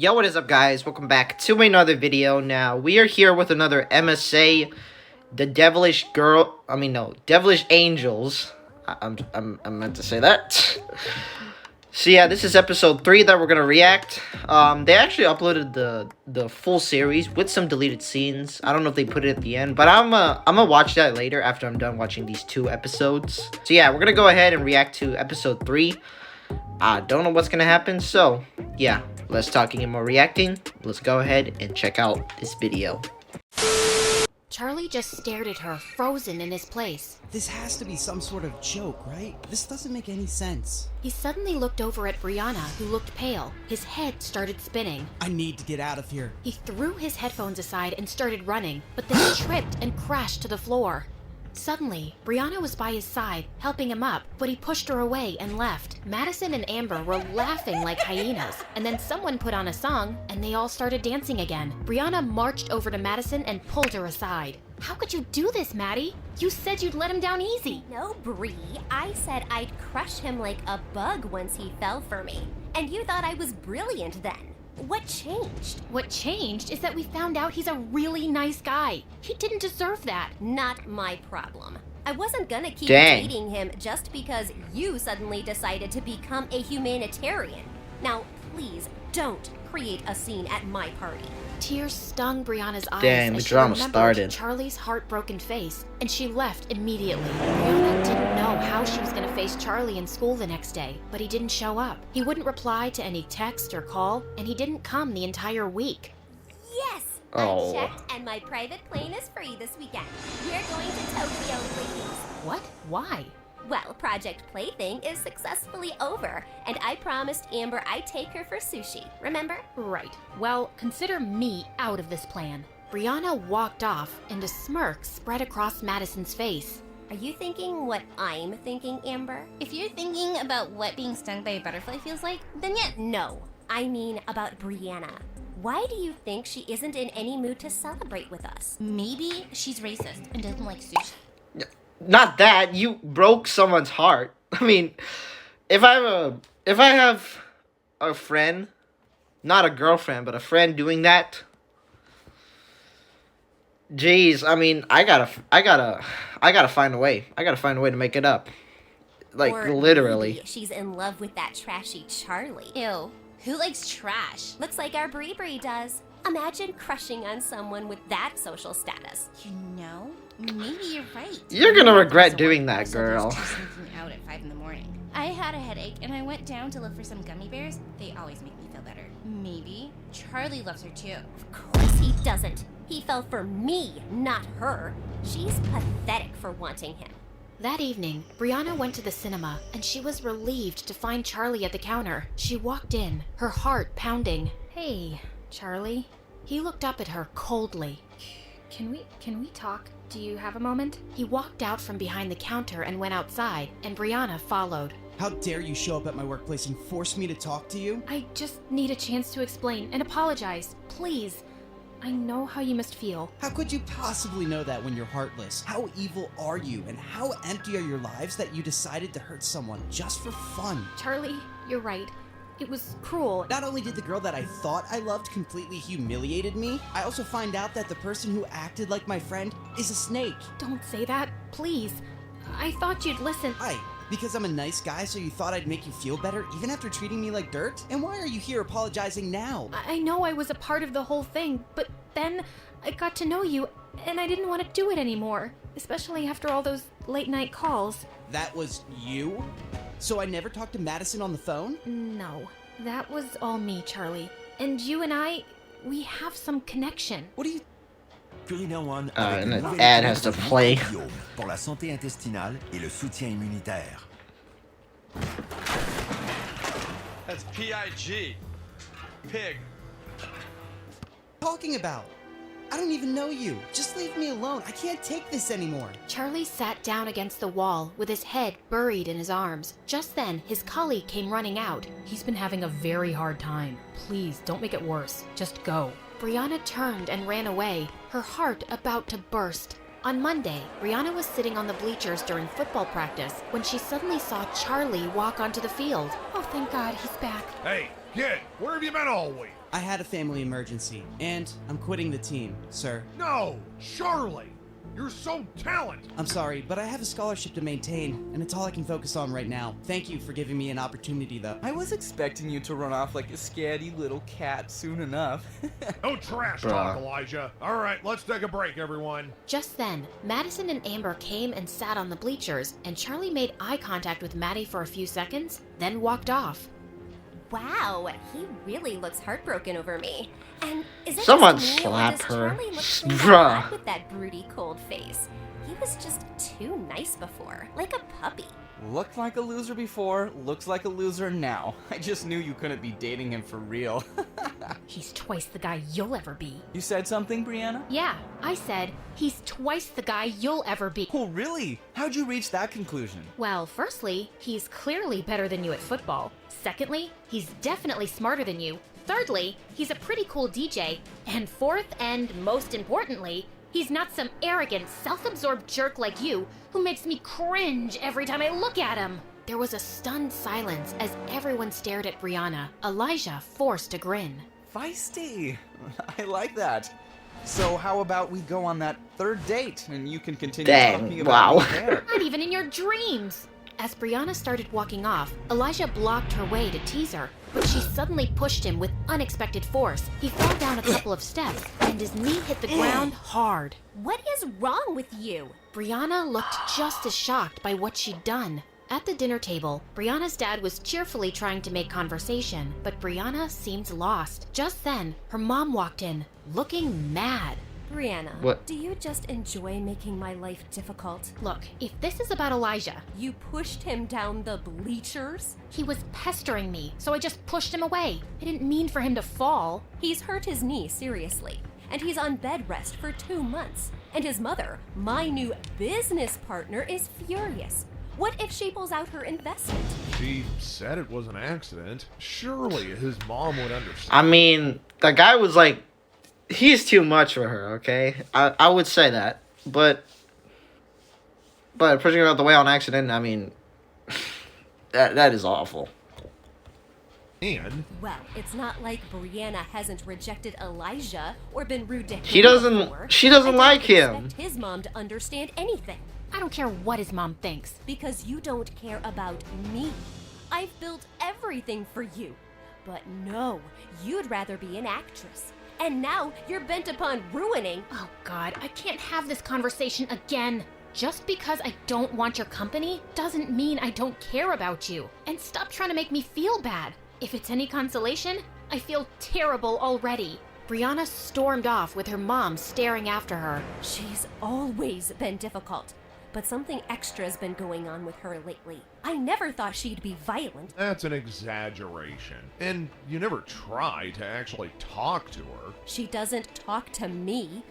Yo, what is up, guys? Welcome back to another video. Now, we are here with another MSA, the Devilish girl, Devilish Angels. I meant to say that. So yeah, this is episode 3 that we're gonna react. They actually uploaded the full series with some deleted scenes. I don't know if they put it at the end, but I'm gonna watch that later after I'm done watching these 2 episodes. So yeah, we're gonna go ahead and react to episode 3. I don't know what's gonna happen, so yeah, less talking and more reacting. Let's go ahead and check out this video. Charlie just stared at her, frozen in his place. This has to be some sort of joke, right? This doesn't make any sense. He suddenly looked over at Brianna, who looked pale. His head started spinning. I need to get out of here. He threw his headphones aside and started running, but then tripped and crashed to the floor. Suddenly, Brianna was by his side, helping him up, but he pushed her away and left. Madison and Amber were laughing like hyenas, and then someone put on a song, and they all started dancing again. Brianna marched over to Madison and pulled her aside. "How could you do this, Maddie? You said you'd let him down easy." No, Bree. I said I'd crush him like a bug once he fell for me. And you thought I was brilliant then. What changed? What changed is that we found out he's a really nice guy. He didn't deserve that. Not my problem. I wasn't gonna keep Dang. dating him just because you suddenly decided to become a humanitarian. Now, please don't create a scene at my party. Tears stung Brianna's eyes Dang, the as she drama remembered started. Charlie's heartbroken face, and she left immediately. Brianna didn't know how she was going to face Charlie in school the next day, but he didn't show up. He wouldn't reply to any text or call, and he didn't come the entire week. Yes! Oh. I checked and my private plane is free this weekend. We're going to Tokyo, ladies. What? Why? Well, Project Plaything is successfully over, and I promised Amber I'd take her for sushi, remember? Right. Well, consider me out of this plan. Brianna walked off, and a smirk spread across Madison's face. Are you thinking what I'm thinking, Amber? If you're thinking about what being stung by a butterfly feels like, then yeah. No, I mean about Brianna. Why do you think she isn't in any mood to celebrate with us? Maybe she's racist and doesn't like sushi. Not that you broke someone's heart. I mean, if I have a friend, not a girlfriend, but a friend doing that, jeez, I mean, I gotta find a way. I gotta find a way to make it up. Like, Or literally. maybe she's in love with that trashy Charlie. Ew. Who likes trash? Looks like our Bree does. Imagine crushing on someone with that social status. You know, maybe you're right. You're gonna regret So doing one that, person who's girl. just sneaking out at 5 in the morning. I had a headache and I went down to look for some gummy bears. They always make me feel better. Maybe Charlie loves her too. Of course he doesn't. He fell for me, not her. She's pathetic for wanting him. That evening, Brianna went to the cinema, and she was relieved to find Charlie at the counter. She walked in, her heart pounding. "Hey, Charlie." He looked up at her coldly. Can we talk? Do you have a moment?" He walked out from behind the counter and went outside, and Brianna followed. How dare you show up at my workplace and force me to talk to you? "I just need a chance to explain and apologize. Please. I know how you must feel." How could you possibly know that when you're heartless? How evil are you, and how empty are your lives that you decided to hurt someone just for fun? "Charlie, you're right. It was cruel." Not only did the girl that I thought I loved completely humiliated me, I also find out that the person who acted like my friend is a snake. "Don't say that, please. I thought you'd listen." Why? Because I'm a nice guy, so you thought I'd make you feel better even after treating me like dirt? And why are you here apologizing now? I know I was a part of the whole thing, but then I got to know you, and I didn't want to do it anymore, especially after all those late-night calls. That was you? So I never talked to Madison on the phone? No, that was all me, Charlie. And you and I, we have some connection. What do you... And an ad has to play. Pour la santé intestinale et le soutien immunitaire. That's P-I-G. Pig. talking about? I don't even know you. Just leave me alone. I can't take this anymore. Charlie sat down against the wall with his head buried in his arms. Just then, his colleague came running out. "He's been having a very hard time. Please, don't make it worse. Just go." Brianna turned and ran away, her heart about to burst. On Monday, Brianna was sitting on the bleachers during football practice when she suddenly saw Charlie walk onto the field. "Oh, thank God, he's back." Hey, kid, where have you been all week? I had a family emergency, and I'm quitting the team, sir. No, Charlie! You're so talented! I'm sorry, but I have a scholarship to maintain, and it's all I can focus on right now. Thank you for giving me an opportunity, though. I was expecting you to run off like a scatty little cat soon enough. No trash talk, Elijah. All right, let's take a break, everyone. Just then, Madison and Amber came and sat on the bleachers, and Charlie made eye contact with Maddie for a few seconds, then walked off. Wow, he really looks heartbroken over me. And is it Someone just me, or slap does her. Charlie look so Bruh. bad with that broody, cold face? He was just too nice before, like a puppy. Looked like a loser before, looks like a loser now. I just knew you couldn't be dating him for real. He's twice the guy you'll ever be. You said something, Brianna? Yeah, I said, he's twice the guy you'll ever be. Oh, really? How'd you reach that conclusion? Well, firstly, he's clearly better than you at football. Secondly, he's definitely smarter than you. Thirdly, he's a pretty cool DJ. And fourth, and most importantly, he's not some arrogant, self-absorbed jerk like you who makes me cringe every time I look at him. There was a stunned silence as everyone stared at Brianna. Elijah forced a grin. Feisty. I like that. So how about we go on that third date and you can continue talking about wow. me there. Not even in your dreams. As Brianna started walking off, Elijah blocked her way to tease her, but she suddenly pushed him with unexpected force. He fell down a couple of steps, and his knee hit the ground hard. What is wrong with you? Brianna looked just as shocked by what she'd done. At the dinner table, Brianna's dad was cheerfully trying to make conversation, but Brianna seemed lost. Just then, her mom walked in, looking mad. Brianna, What? do you just enjoy making my life difficult? Look, if this is about Elijah, You pushed him down the bleachers? he was pestering me, so I just pushed him away. I didn't mean for him to fall. He's hurt his knee seriously, and he's on bed rest for 2 months. And his mother, my new business partner, is furious. What if she pulls out her investment? She said it was an accident. Surely his mom would understand. I mean, the guy was like, he's too much for her, okay? I would say that. But pushing her out the way on accident, I mean, that is awful. And Well, it's not like Brianna hasn't rejected Elijah or been rude to him. She doesn't- before. she doesn't I don't like him. expect his mom to understand anything. I don't care what his mom thinks. Because you don't care about me. I've built everything for you. But no, you'd rather be an actress. And now you're bent upon ruining. Oh God, I can't have this conversation again. Just because I don't want your company doesn't mean I don't care about you. And stop trying to make me feel bad. If it's any consolation, I feel terrible already. Brianna stormed off with her mom staring after her. She's always been difficult. But something extra's been going on with her lately. I never thought she'd be violent. that's an exaggeration. And you never try to actually talk to her. She doesn't talk to me.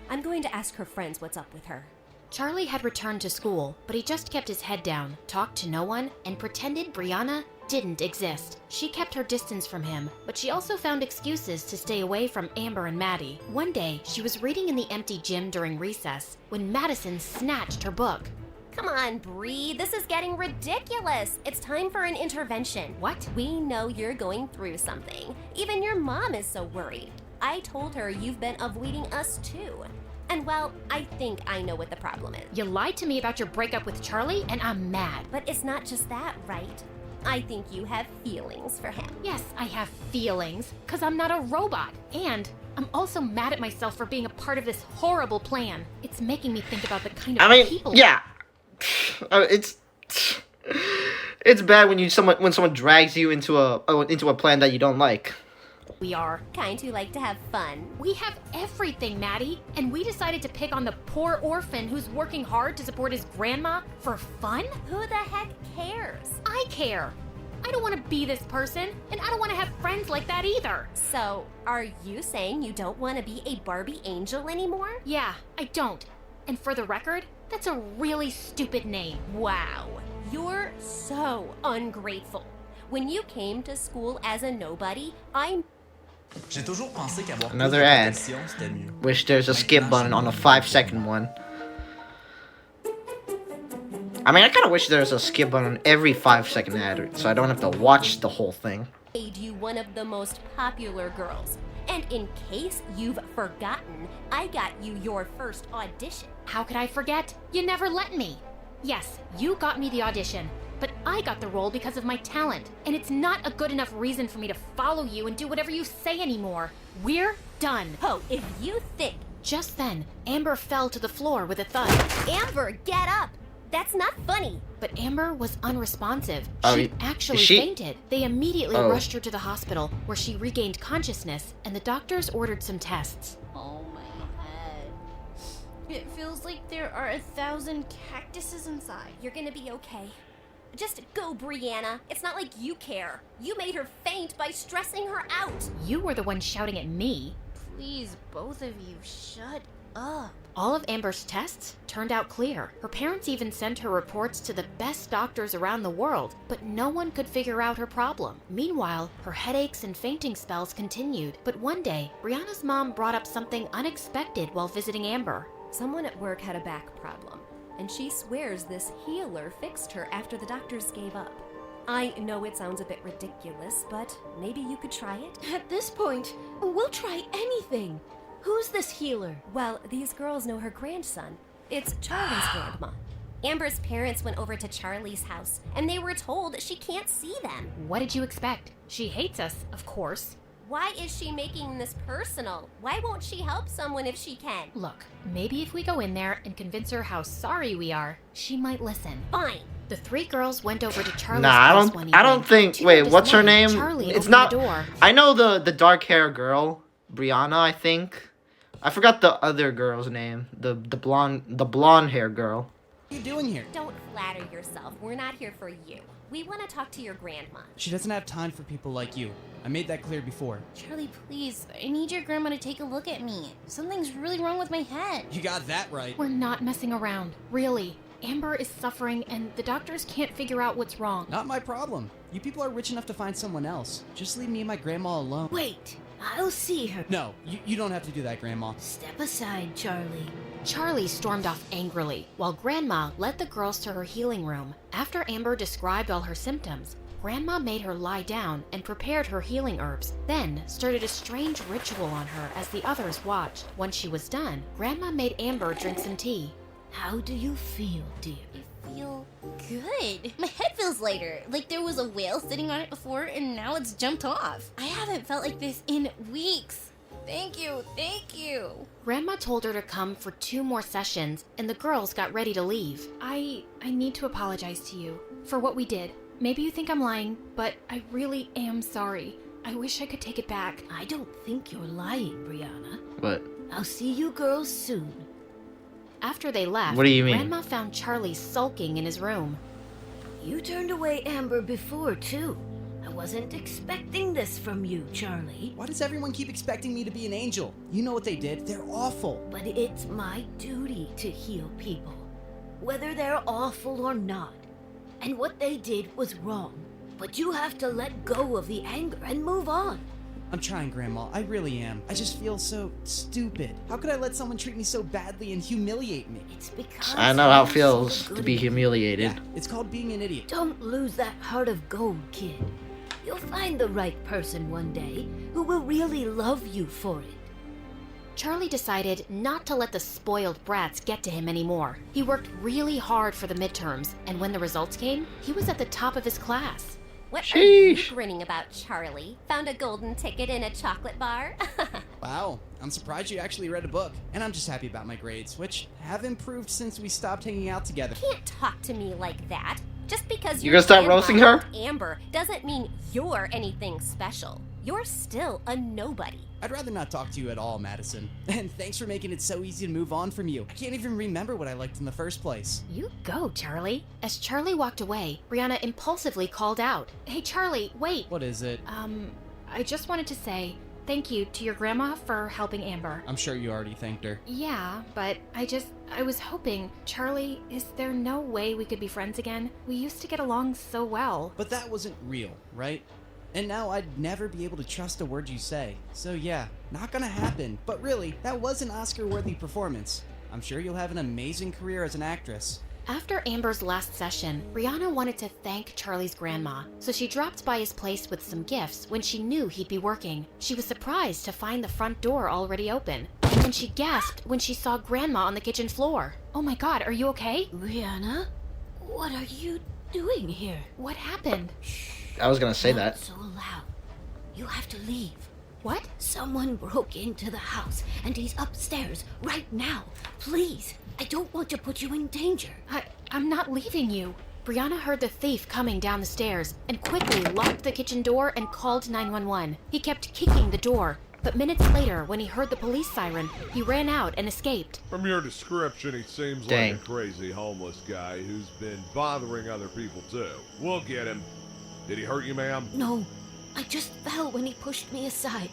I'm going to ask her friends what's up with her. Charlie had returned to school, but he just kept his head down, talked to no one, and pretended Brianna didn't exist. She kept her distance from him, but she also found excuses to stay away from Amber and Maddie. One day, she was reading in the empty gym during recess when Madison snatched her book. Come on, Bree, this is getting ridiculous. It's time for an intervention. What? We know you're going through something. Even your mom is so worried. I told her you've been avoiding us too. And well, I think I know what the problem is. You lied to me about your breakup with Charlie, and I'm mad. But it's not just that, right? I think you have feelings for him. Yes, I have feelings, because I'm not a robot. And I'm also mad at myself for being a part of this horrible plan. It's making me think about the kind of I mean, people... yeah. It's bad when someone drags you into a plan that you don't like. we are. Kind who like to have fun. We have everything, Maddie, and we decided to pick on the poor orphan who's working hard to support his grandma for fun? Who the heck cares? I care. I don't want to be this person, and I don't want to have friends like that either. So, are you saying you don't want to be a Barbie angel anymore? Yeah, I don't. And for the record, that's a really stupid name. Wow, you're so ungrateful. When you came to school as a nobody, J'ai toujours pensé qu'avoir plus Another de ad. protection, c'était mieux. Wish there's a skip button on a 5-second one. I mean, I kind of wish there's a skip button on every 5-second ad, so I don't have to watch the whole thing. made you one of the most popular girls. And in case you've forgotten, I got you your first audition. How could I forget? You never let me. Yes, you got me the audition, but I got the role because of my talent, and it's not a good enough reason for me to follow you and do whatever you say anymore. We're done. Oh, if you think... Just then, Amber fell to the floor with a thud. Amber, get up! That's not funny. But Amber was unresponsive. Oh, She actually she- fainted. They immediately Oh. rushed her to the hospital, where she regained consciousness, and the doctors ordered some tests. Oh my head. It feels like there are 1,000 cactuses inside. You're gonna be okay. Just go, Brianna. It's not like you care. You made her faint by stressing her out. You were the one shouting at me. Please, both of you, shut up. All of Amber's tests turned out clear. Her parents even sent her reports to the best doctors around the world, but no one could figure out her problem. Meanwhile, her headaches and fainting spells continued. But one day, Brianna's mom brought up something unexpected while visiting Amber. Someone at work had a back problem, and she swears this healer fixed her after the doctors gave up. I know it sounds a bit ridiculous, but maybe you could try it? At this point, we'll try anything. Who's this healer? Well, these girls know her grandson. It's Charlie's grandma. Amber's parents went over to Charlie's house, and they were told she can't see them. What did you expect? She hates us, of course. Why is she making this personal? Why won't she help someone if she can? Look, maybe if we go in there and convince her how sorry we are, she might listen. Fine. The three girls went over to Charlie's Nah, house one evening. I don't think. To Wait, their what's her dismay, name? Charlie It's opened not. the door. I know the dark hair girl, Brianna. I think. I forgot the other girl's name. The blonde hair girl. What are you doing here? Don't flatter yourself. We're not here for you. We want to talk to your grandma. She doesn't have time for people like you. I made that clear before. Charlie, please, I need your grandma to take a look at me. Something's really wrong with my head. You got that right. We're not messing around. Really. Amber is suffering and the doctors can't figure out what's wrong. Not my problem. You people are rich enough to find someone else. Just leave me and my grandma alone. Wait, I'll see her. No, you don't have to do that, Grandma. Step aside, Charlie. Charlie stormed off angrily, while Grandma led the girls to her healing room. After Amber described all her symptoms, Grandma made her lie down and prepared her healing herbs, then started a strange ritual on her as the others watched. Once she was done, Grandma made Amber drink some tea. How do you feel, dear? I feel good. My head feels lighter, like there was a whale sitting on it before and now it's jumped off. I haven't felt like this in weeks. Thank you, thank you. Grandma told her to come for 2 more sessions, and the girls got ready to leave. I need to apologize to you for what we did. Maybe you think I'm lying, but I really am sorry. I wish I could take it back. I don't think you're lying, Brianna. What? I'll see you girls soon. After they left, What do you mean? Grandma found Charlie sulking in his room. You turned away Amber before, too. I wasn't expecting this from you, Charlie. Why does everyone keep expecting me to be an angel? You know what they did. They're awful. But it's my duty to heal people, whether they're awful or not. And what they did was wrong. But you have to let go of the anger and move on. I'm trying, Grandma. I really am. I just feel so stupid. How could I let someone treat me so badly and humiliate me? It's because I know how it you feels saw the to good be in you. humiliated. Yeah, it's called being an idiot. Don't lose that heart of gold, kid. You'll find the right person one day who will really love you for it. Charlie decided not to let the spoiled brats get to him anymore. He worked really hard for the midterms, and when the results came, he was at the top of his class. What are you Sheesh. grinning about, Charlie? Found a golden ticket in a chocolate bar? Wow, I'm surprised you actually read a book. And I'm just happy about my grades, which have improved since we stopped hanging out together. Can't talk to me like that. Just because You your gonna start grandma roasting her? loved Amber doesn't mean you're anything special. You're still a nobody. I'd rather not talk to you at all, Madison. And thanks for making it so easy to move on from you. I can't even remember what I liked in the first place. You go, Charlie. As Charlie walked away, Brianna impulsively called out, "Hey, Charlie, wait!" What is it? I just wanted to say thank you to your grandma for helping Amber. I'm sure you already thanked her. Yeah, but I was hoping, Charlie, is there no way we could be friends again? We used to get along so well. But that wasn't real, right? And now I'd never be able to trust a word you say. So yeah, not gonna happen. But really, that was an Oscar-worthy performance. I'm sure you'll have an amazing career as an actress. After Amber's last session, Brianna wanted to thank Charlie's grandma, so she dropped by his place with some gifts when she knew he'd be working. She was surprised to find the front door already open, and then she gasped when she saw Grandma on the kitchen floor. Oh my god, are you okay? Brianna, what are you doing here? What happened? I was gonna say Not that. so loud. You have to leave. What? Someone broke into the house, and he's upstairs right now. Please, I don't want to put you in danger. I'm not leaving you. Brianna heard the thief coming down the stairs and quickly locked the kitchen door and called 911. He kept kicking the door, but minutes later, when he heard the police siren, he ran out and escaped. From your description, he seems Dang. like a crazy homeless guy who's been bothering other people too. We'll get him. Did he hurt you, ma'am? No, I just fell when he pushed me aside.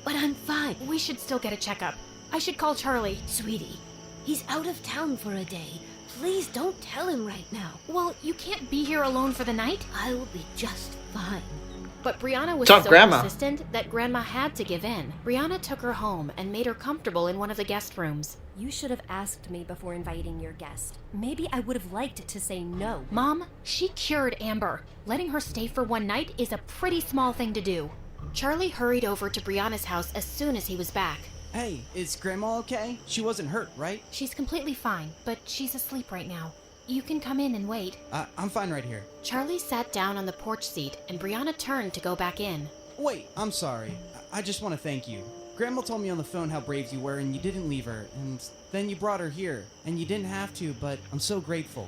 But I'm fine. We should still get a checkup. I should call Charlie. Sweetie, he's out of town for a day. Please don't tell him right now. Well, you can't be here alone for the night. I will be just fine. But Brianna was Tough so grandma. persistent that Grandma had to give in. Brianna took her home and made her comfortable in one of the guest rooms. You should have asked me before inviting your guest. Maybe I would have liked to say no. Mom, she cured Amber. Letting her stay for one night is a pretty small thing to do. Charlie hurried over to Brianna's house as soon as he was back. Hey, is Grandma okay? She wasn't hurt, right? She's completely fine, but she's asleep right now. You can come in and wait. I'm fine right here. Charlie sat down on the porch seat, and Brianna turned to go back in. Wait, I'm sorry. I just want to thank you. Grandma told me on the phone how brave you were and you didn't leave her, and then you brought her here, and you didn't have to, but I'm so grateful.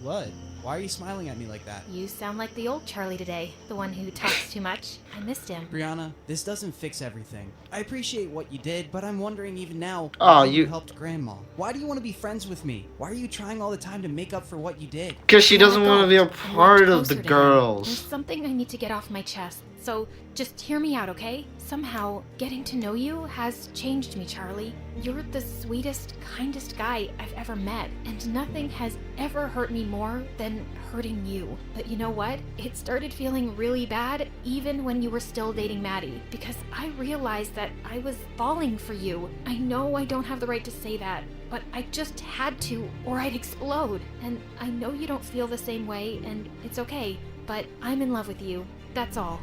What? Why are you smiling at me like that? You sound like the old Charlie today, the one who talks too much. I missed him. Brianna, this doesn't fix everything. I appreciate what you did, but I'm wondering even now Oh, how you- helped Grandma. Why do you want to be friends with me? Why are you trying all the time to make up for what you did? Because she doesn't want to be a Brianna gulped part and of walked the closer to him. girls. There's something I need to get off my chest, so just hear me out, okay? Somehow, getting to know you has changed me, Charlie. You're the sweetest, kindest guy I've ever met, and nothing has ever hurt me more than hurting you. But you know what? It started feeling really bad even when you were still dating Maddie, because I realized that I was falling for you. I know I don't have the right to say that, but I just had to, or I'd explode. And I know you don't feel the same way, and it's okay, but I'm in love with you. That's all.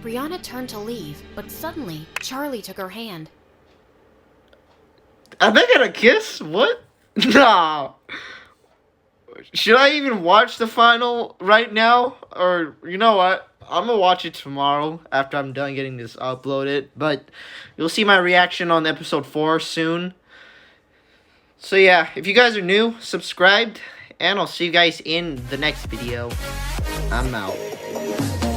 Brianna turned to leave, but suddenly, Charlie took her hand. Are they gonna kiss? What? Nah. Should I even watch the final right now? Or, you know what? I'm gonna watch it tomorrow after I'm done getting this uploaded. But you'll see my reaction on episode 4 soon. So yeah, if you guys are new, subscribe. And I'll see you guys in the next video. I'm out.